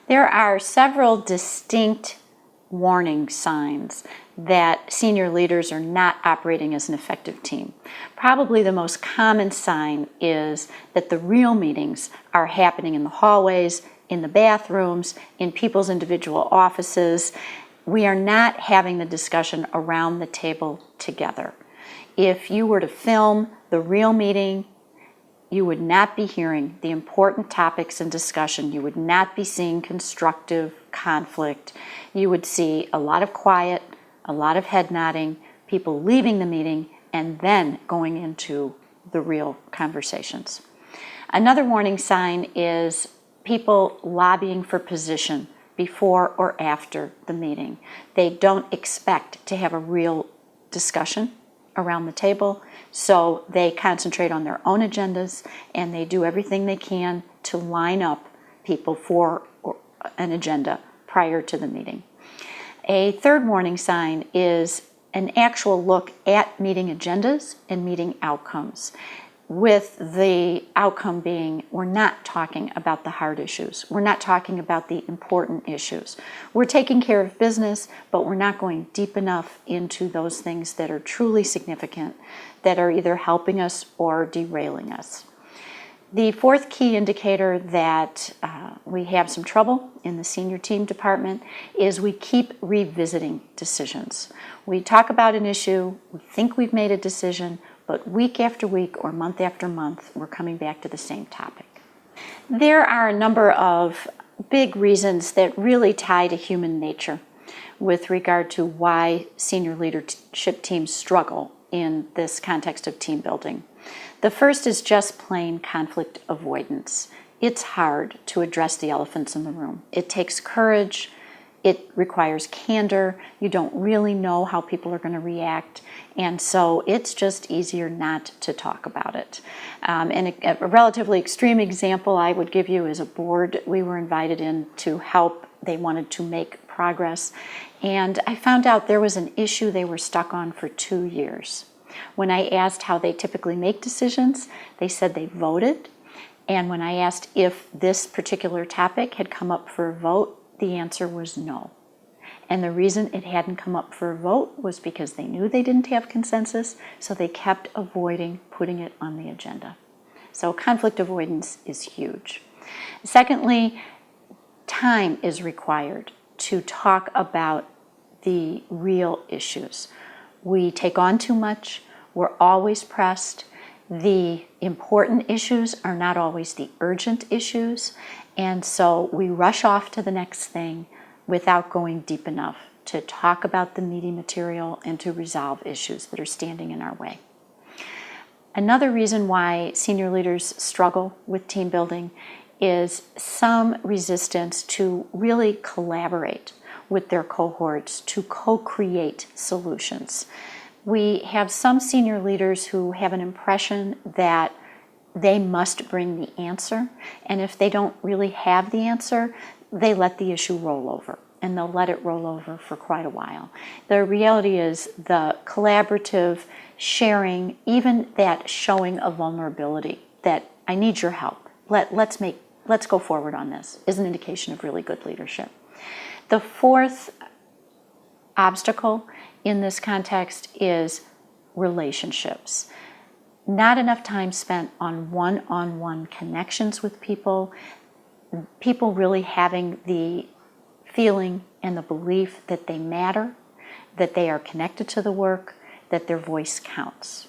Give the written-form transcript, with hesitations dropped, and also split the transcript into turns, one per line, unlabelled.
There are several distinct warning signs that senior leaders are not operating as an effective team. Probably the most common sign is that the real meetings are happening in the hallways, in the bathrooms, in people's individual offices. We are not having the discussion around the table together. If you were to film the real meeting, you would not be hearing the important topics in discussion. You would not be seeing constructive conflict. You would see a lot of quiet, a lot of head nodding, people leaving the meeting, and then going into the real conversations. Another warning sign is people lobbying for position before or after the meeting. They don't expect to have a real discussion around the table, so they concentrate on their own agendas and they do everything they can to line up people for an agenda prior to the meeting. A third warning sign is an actual look at meeting agendas and meeting outcomes, with the outcome being we're not talking about the hard issues. We're not talking about the important issues. We're taking care of business, but we're not going deep enough into those things that are truly significant, that are either helping us or derailing us. The fourth key indicator that we have some trouble in the senior team department is we keep revisiting decisions. We talk about an issue, we think we've made a decision, but week after week or month after month, we're coming back to the same topic. There are a number of big reasons that really tie to human nature with regard to why senior leadership teams struggle in this context of team building. The first is just plain conflict avoidance. It's hard to address the elephants in the room. It takes courage. It requires candor. You don't really know how people are going to react, and so it's just easier not to talk about it. And a relatively extreme example I would give you is a board we were invited in to help. They wanted to make progress, and I found out there was an issue they were stuck on for 2 years. When I asked how they typically make decisions, they said they voted, and when I asked if this particular topic had come up for a vote, the answer was no. And the reason it hadn't come up for a vote was because they knew they didn't have consensus, so they kept avoiding putting it on the agenda. So conflict avoidance is huge. Secondly, time is required to talk about the real issues. We take on too much, we're always pressed. The important issues are not always the urgent issues, and so we rush off to the next thing without going deep enough to talk about the meaty material and to resolve issues that are standing in our way. Another reason why senior leaders struggle with team building is some resistance to really collaborate with their cohorts to co-create solutions. We have some senior leaders who have an impression that they must bring the answer, and if they don't really have the answer, they let the issue roll over, and they'll let it roll over for quite a while. The reality is the collaborative sharing, even that showing of vulnerability, that I need your help, let's go forward on this, is an indication of really good leadership. The fourth obstacle in this context is relationships. Not enough time spent on one-on-one connections with people really having the feeling and the belief that they matter, that they are connected to the work, that their voice counts.